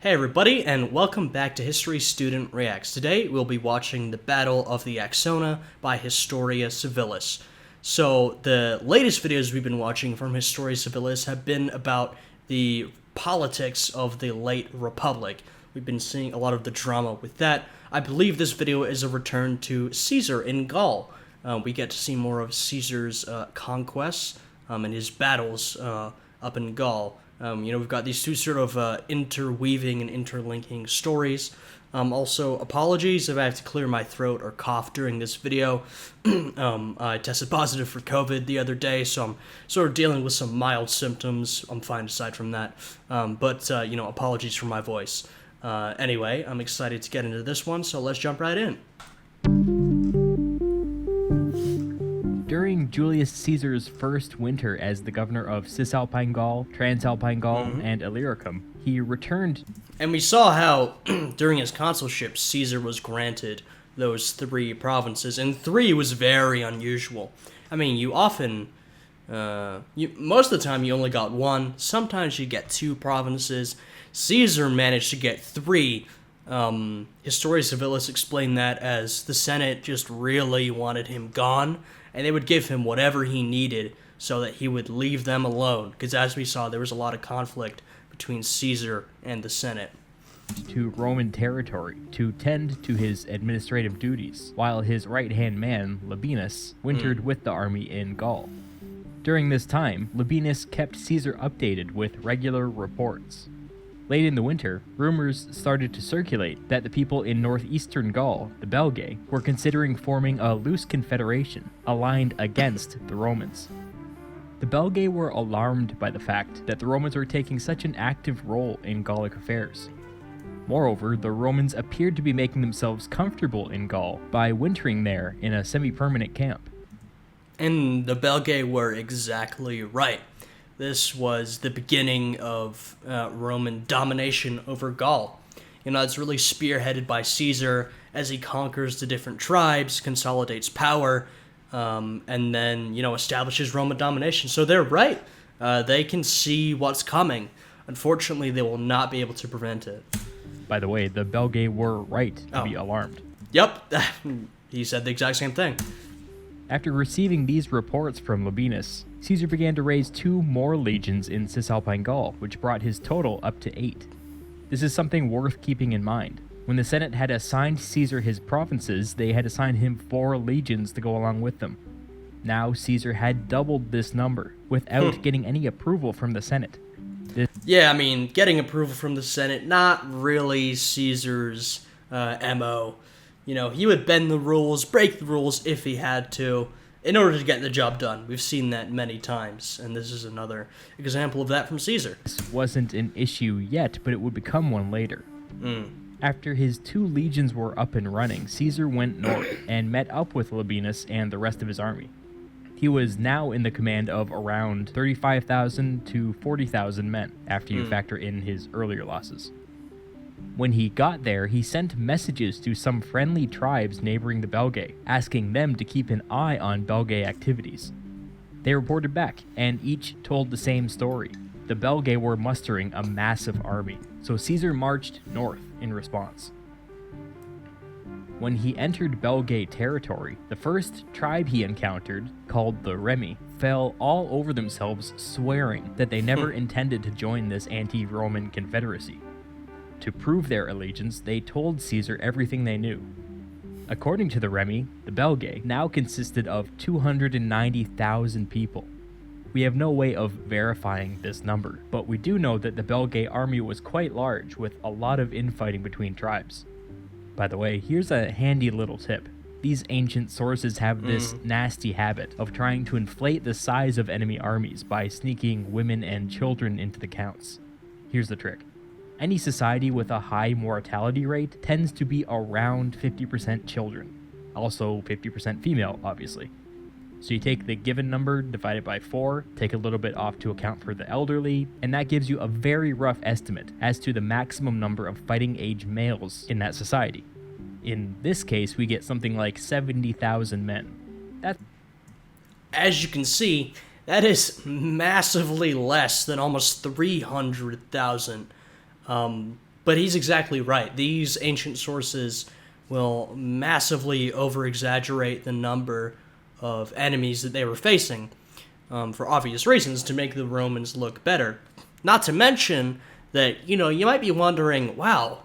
Hey everybody, and welcome back to History Student Reacts. Today we'll be watching the Battle of the Axona by Historia Civilis. So the latest videos we've been watching from Historia Civilis have been about the politics of the late Republic. We've been seeing a lot of the drama with that. I believe this video is a return to Caesar in Gaul. We get to see more of Caesar's conquests and his battles up in Gaul. We've got these two sort of interweaving and interlinking stories. Also, apologies if I have to clear my throat or cough during this video. I tested positive for COVID the other day, so I'm sort of dealing with some mild symptoms. I'm fine aside from that. Apologies for my voice. Anyway, I'm excited to get into this one, so let's jump right in. During Julius Caesar's first winter as the governor of Cisalpine Gaul, Transalpine Gaul, and Illyricum, he returned. And we saw how, during his consulship, Caesar was granted those 3 provinces, and 3 was very unusual. I mean, you often, most of the time you only got 1, sometimes you get 2 provinces. Caesar managed to get 3. Historia Civilis explained that as the Senate just really wanted him gone, and they would give him whatever he needed so that he would leave them alone, because as we saw, there was a lot of conflict between Caesar and the Senate. To Roman territory to tend to his administrative duties, while his right-hand man, Labienus, wintered with the army in Gaul. During this time, Labienus kept Caesar updated with regular reports. Late in the winter, rumors started to circulate that the people in northeastern Gaul, the Belgae, were considering forming a loose confederation aligned against the Romans. The Belgae were alarmed by the fact that the Romans were taking such an active role in Gallic affairs. Moreover, the Romans appeared to be making themselves comfortable in Gaul by wintering there in a semi-permanent camp. And the Belgae were exactly right. This was the beginning of Roman domination over Gaul. It's really spearheaded by Caesar as he conquers the different tribes, consolidates power, and then, establishes Roman domination. So they're right. They can see what's coming. Unfortunately, they will not be able to prevent it. By the way, the Belgae were right to be alarmed. Yep, he said the exact same thing. After receiving these reports from Labienus, Caesar began to raise 2 more legions in Cisalpine Gaul, which brought his total up to 8. This is something worth keeping in mind. When the Senate had assigned Caesar his provinces, they had assigned him 4 legions to go along with them. Now Caesar had doubled this number, without getting any approval from the Senate. Getting approval from the Senate, not really Caesar's MO. He would bend the rules, break the rules if he had to, in order to get the job done. We've seen that many times, and this is another example of that from Caesar. This wasn't an issue yet, but it would become one later. After his 2 legions were up and running, Caesar went north and met up with Labienus and the rest of his army. He was now in the command of around 35,000 to 40,000 men, after you factor in his earlier losses. When he got there, he sent messages to some friendly tribes neighboring the Belgae, asking them to keep an eye on Belgae activities. They reported back, and each told the same story. The Belgae were mustering a massive army, so Caesar marched north in response. When he entered Belgae territory, the first tribe he encountered, called the Remi, fell all over themselves, swearing that they never intended to join this anti-Roman confederacy. To prove their allegiance, they told Caesar everything they knew. According to the Remi, the Belgae now consisted of 290,000 people. We have no way of verifying this number, but we do know that the Belgae army was quite large, with a lot of infighting between tribes. By the way, here's a handy little tip. These ancient sources have this nasty habit of trying to inflate the size of enemy armies by sneaking women and children into the counts. Here's the trick. Any society with a high mortality rate tends to be around 50% children. Also 50% female, obviously. So you take the given number, divide it by 4, take a little bit off to account for the elderly, and that gives you a very rough estimate as to the maximum number of fighting age males in that society. In this case, we get something like 70,000 men. As you can see, that is massively less than almost 300,000. But he's exactly right. These ancient sources will massively over-exaggerate the number of enemies that they were facing, for obvious reasons, to make the Romans look better. Not to mention that, you might be wondering, wow,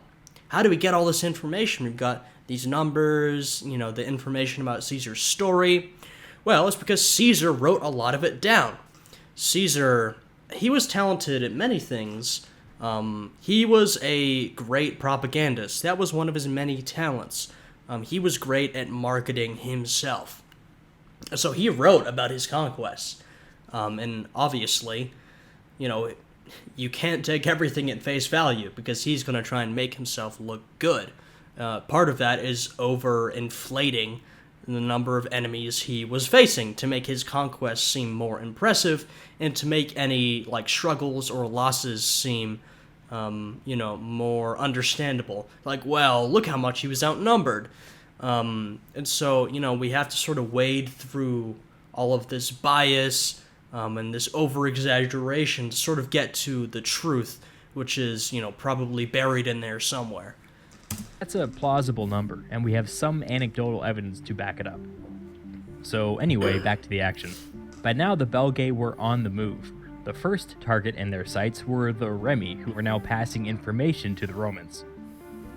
how do we get all this information? We've got these numbers, the information about Caesar's story. Well, it's because Caesar wrote a lot of it down. Caesar, he was talented at many things. He was a great propagandist. That was one of his many talents. He was great at marketing himself. So he wrote about his conquests. And obviously, you can't take everything at face value because he's going to try and make himself look good. Part of that is over-inflating the number of enemies he was facing to make his conquests seem more impressive and to make any struggles or losses seem more understandable. Well, look how much he was outnumbered. And so, we have to sort of wade through all of this bias and this over-exaggeration to sort of get to the truth, which is, probably buried in there somewhere. That's a plausible number, and we have some anecdotal evidence to back it up. So anyway, back to the action. By now, the Belgae were on the move. The first target in their sights were the Remi, who were now passing information to the Romans.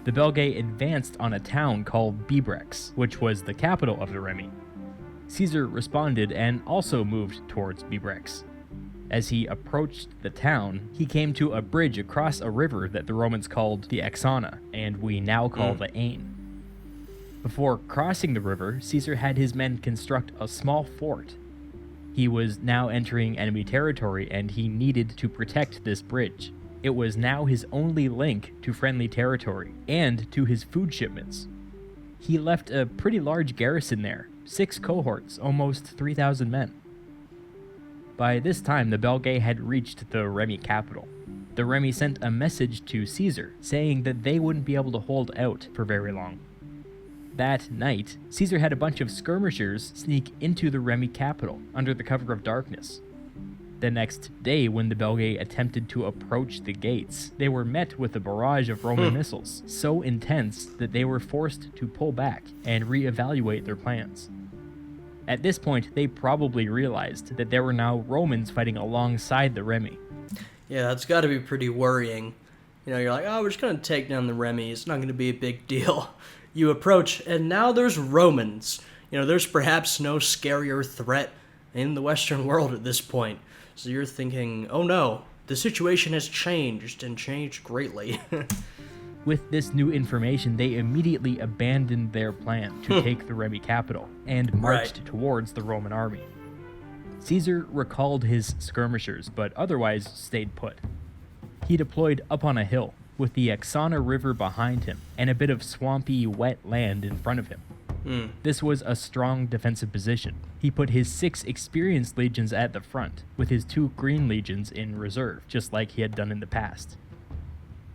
The Belgae advanced on a town called Bibrex, which was the capital of the Remi. Caesar responded and also moved towards Bibrex. As he approached the town, he came to a bridge across a river that the Romans called the Axona, and we now call the Ain. Before crossing the river, Caesar had his men construct a small fort. He was now entering enemy territory, and he needed to protect this bridge. It was now his only link to friendly territory, and to his food shipments. He left a pretty large garrison there, 6 cohorts, almost 3,000 men. By this time, the Belgae had reached the Remi capital. The Remi sent a message to Caesar, saying that they wouldn't be able to hold out for very long. That night, Caesar had a bunch of skirmishers sneak into the Remi capital, under the cover of darkness. The next day, when the Belgae attempted to approach the gates, they were met with a barrage of Roman missiles, so intense that they were forced to pull back and reevaluate their plans. At this point, they probably realized that there were now Romans fighting alongside the Remi. Yeah, that's got to be pretty worrying. You're like, oh, we're just going to take down the Remi. It's not going to be a big deal. You approach, and now there's Romans. There's perhaps no scarier threat in the Western world at this point. So you're thinking, oh no, the situation has changed, and changed greatly. With this new information, they immediately abandoned their plan to take the Remi capital and marched towards the Roman army. Caesar recalled his skirmishers, but otherwise stayed put. He deployed up on a hill, with the Axona River behind him and a bit of swampy, wet land in front of him. This was a strong defensive position. He put his 6 experienced legions at the front, with his 2 green legions in reserve, just like he had done in the past.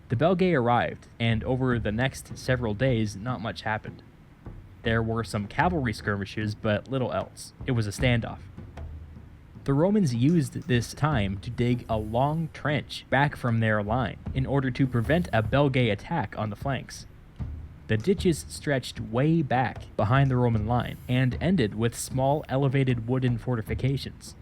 The Belgae arrived, and over the next several days, not much happened. There were some cavalry skirmishes, but little else. It was a standoff. The Romans used this time to dig a long trench back from their line in order to prevent a Belgae attack on the flanks. The ditches stretched way back behind the Roman line and ended with small elevated wooden fortifications.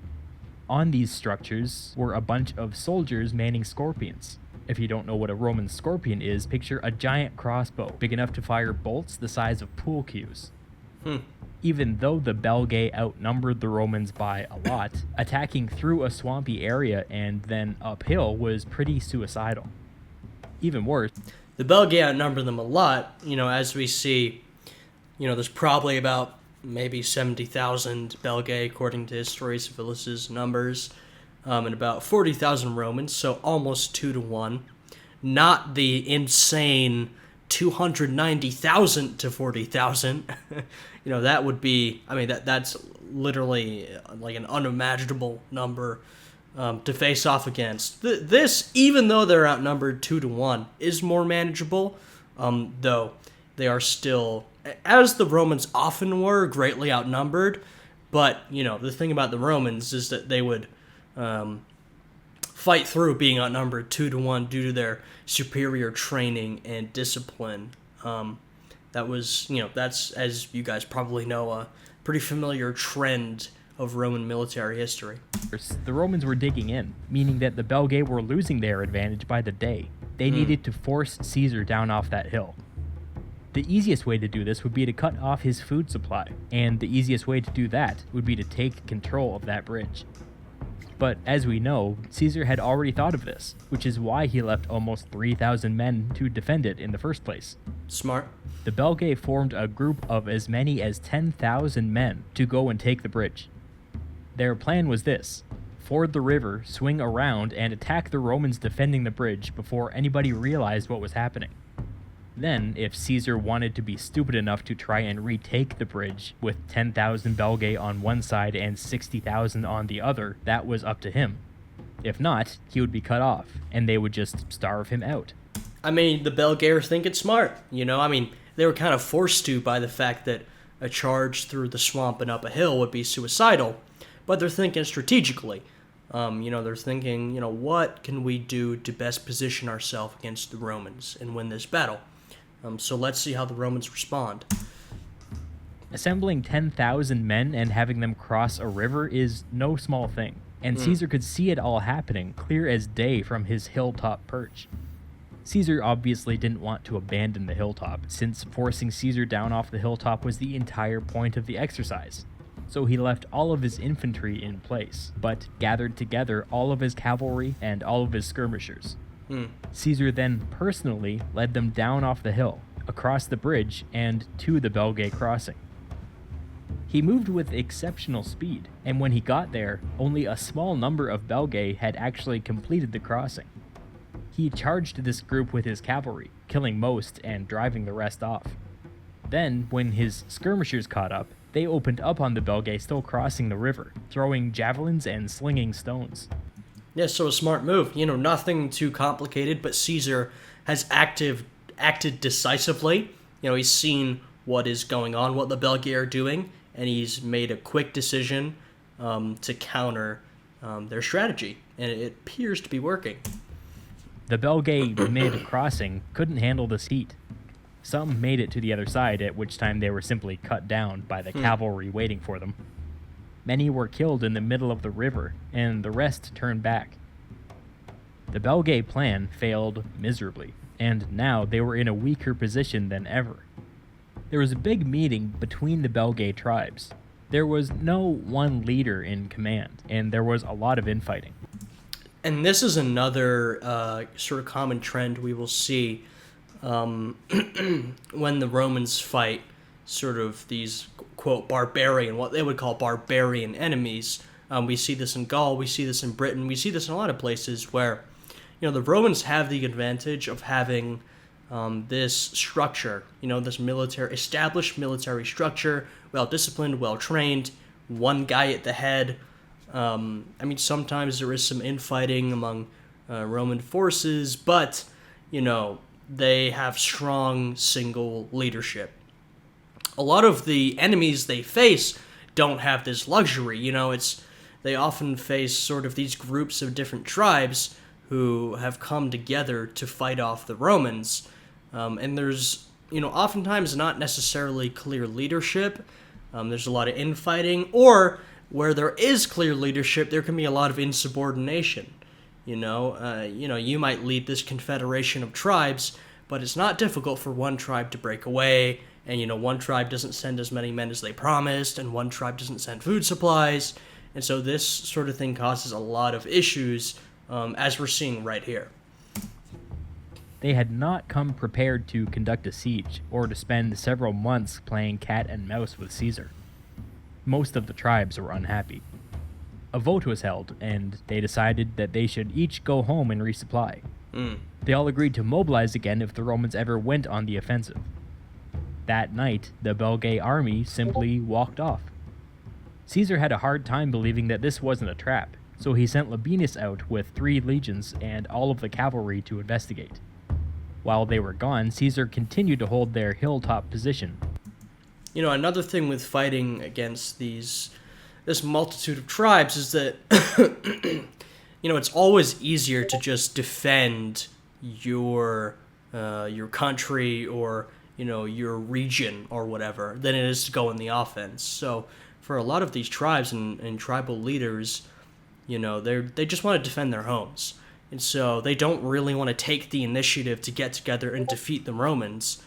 On these structures were a bunch of soldiers manning scorpions. If you don't know what a Roman scorpion is, picture a giant crossbow big enough to fire bolts the size of pool cues. Even though the Belgae outnumbered the Romans by a lot, attacking through a swampy area and then uphill was pretty suicidal. Even worse, the Belgae outnumbered them a lot, as we see, there's probably about maybe 70,000 Belgae according to Historia Civilis' numbers, and about 40,000 Romans, so almost 2 to 1. Not the insane 290,000 to 40,000. That would be, that's literally like an unimaginable number to face off against. This, even though they're outnumbered 2 to 1, is more manageable, though they are still, as the Romans often were, greatly outnumbered. But, the thing about the Romans is that they would fight through being outnumbered 2-1 due to their superior training and discipline. That was, that's, as you guys probably know, a pretty familiar trend of Roman military history. The Romans were digging in, meaning that the Belgae were losing their advantage by the day. They needed to force Caesar down off that hill. The easiest way to do this would be to cut off his food supply, and the easiest way to do that would be to take control of that bridge. But as we know, Caesar had already thought of this, which is why he left almost 3,000 men to defend it in the first place. Smart. The Belgae formed a group of as many as 10,000 men to go and take the bridge. Their plan was this: ford the river, swing around, and attack the Romans defending the bridge before anybody realized what was happening. Then, if Caesar wanted to be stupid enough to try and retake the bridge with 10,000 Belgae on one side and 60,000 on the other, that was up to him. If not, he would be cut off, and they would just starve him out. I mean, the Belgae are thinking smart, they were kind of forced to by the fact that a charge through the swamp and up a hill would be suicidal, but they're thinking strategically. They're thinking, what can we do to best position ourselves against the Romans and win this battle? So let's see how the Romans respond. Assembling 10,000 men and having them cross a river is no small thing, and Caesar could see it all happening clear as day from his hilltop perch. Caesar obviously didn't want to abandon the hilltop, since forcing Caesar down off the hilltop was the entire point of the exercise. So he left all of his infantry in place, but gathered together all of his cavalry and all of his skirmishers. Caesar then personally led them down off the hill, across the bridge, and to the Belgae crossing. He moved with exceptional speed, and when he got there, only a small number of Belgae had actually completed the crossing. He charged this group with his cavalry, killing most and driving the rest off. Then, when his skirmishers caught up, they opened up on the Belgae still crossing the river, throwing javelins and slinging stones. Yeah, so a smart move. Nothing too complicated, but Caesar has acted decisively. He's seen what is going on, what the Belgae are doing, and he's made a quick decision to counter their strategy, and it appears to be working. The Belgae mid-crossing couldn't handle this heat. Some made it to the other side, at which time they were simply cut down by the cavalry waiting for them. Many were killed in the middle of the river, and the rest turned back. The Belgae plan failed miserably, and now they were in a weaker position than ever. There was a big meeting between the Belgae tribes. There was no one leader in command, and there was a lot of infighting. And this is another sort of common trend we will see when the Romans fight sort of these, quote, what they would call barbarian enemies. We see this in Gaul, we see this in Britain, we see this in a lot of places where, the Romans have the advantage of having this structure, this established military structure, well-disciplined, well-trained, one guy at the head. Sometimes there is some infighting among Roman forces, but, they have strong single leadership. A lot of the enemies they face don't have this luxury. They often face sort of these groups of different tribes who have come together to fight off the Romans. And there's, oftentimes not necessarily clear leadership. There's a lot of infighting, or where there is clear leadership, there can be a lot of insubordination. You might lead this confederation of tribes, but it's not difficult for one tribe to break away, and, one tribe doesn't send as many men as they promised, and one tribe doesn't send food supplies, and so this sort of thing causes a lot of issues, as we're seeing right here. They had not come prepared to conduct a siege, or to spend several months playing cat and mouse with Caesar. Most of the tribes were unhappy. A vote was held, and they decided that they should each go home and resupply. They all agreed to mobilize again if the Romans ever went on the offensive. That night, the Belgae army simply walked off. Caesar had a hard time believing that this wasn't a trap, so he sent Labienus out with 3 legions and all of the cavalry to investigate. While they were gone, Caesar continued to hold their hilltop position. Another thing with fighting against this multitude of tribes is that it's always easier to just defend your country or your region or whatever than it is to go in the offense. So for a lot of these tribes and tribal leaders, they just want to defend their homes, and so they don't really want to take the initiative to get together and defeat the Romans.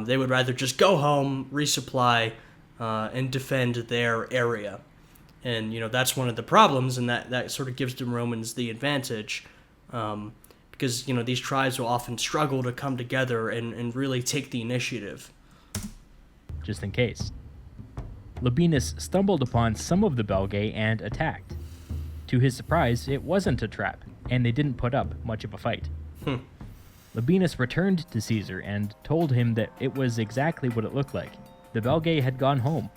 They would rather just go home, resupply, and defend their area. And that's one of the problems, and that sort of gives the Romans the advantage, because these tribes will often struggle to come together and really take the initiative. Just in case. Labienus stumbled upon some of the Belgae and attacked. To his surprise, it wasn't a trap, and they didn't put up much of a fight. Labienus returned to Caesar and told him that it was exactly what it looked like. The Belgae had gone home.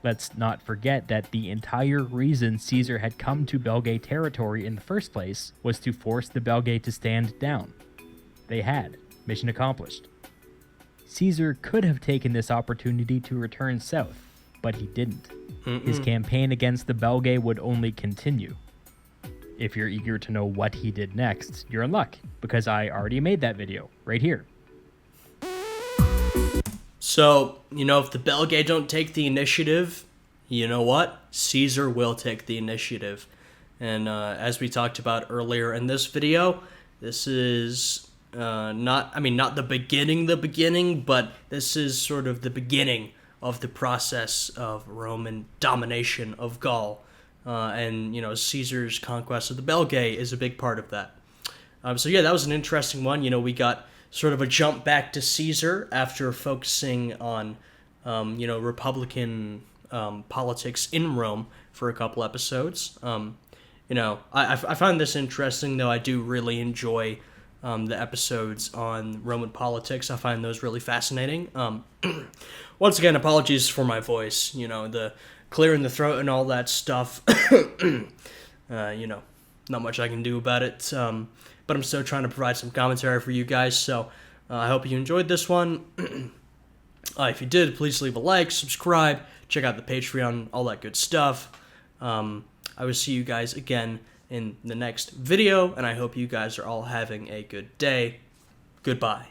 Let's not forget that the entire reason Caesar had come to Belgae territory in the first place was to force the Belgae to stand down. They had. Mission accomplished. Caesar could have taken this opportunity to return south, but he didn't. His campaign against the Belgae would only continue. If you're eager to know what he did next, you're in luck, because I already made that video, right here. So, if the Belgae don't take the initiative, you know what? Caesar will take the initiative. And as we talked about earlier in this video, this is not the beginning, but this is sort of the beginning of the process of Roman domination of Gaul. And Caesar's conquest of the Belgae is a big part of that. So yeah, that was an interesting one. We got sort of a jump back to Caesar after focusing on, Republican politics in Rome for a couple episodes. I find this interesting, though. I do really enjoy the episodes on Roman politics. I find those really fascinating. Once again, apologies for my voice. The clearing the throat and all that stuff. Not much I can do about it. But I'm still trying to provide some commentary for you guys. So I hope you enjoyed this one. If you did, please leave a like, subscribe, check out the Patreon, all that good stuff. I will see you guys again in the next video, and I hope you guys are all having a good day. Goodbye.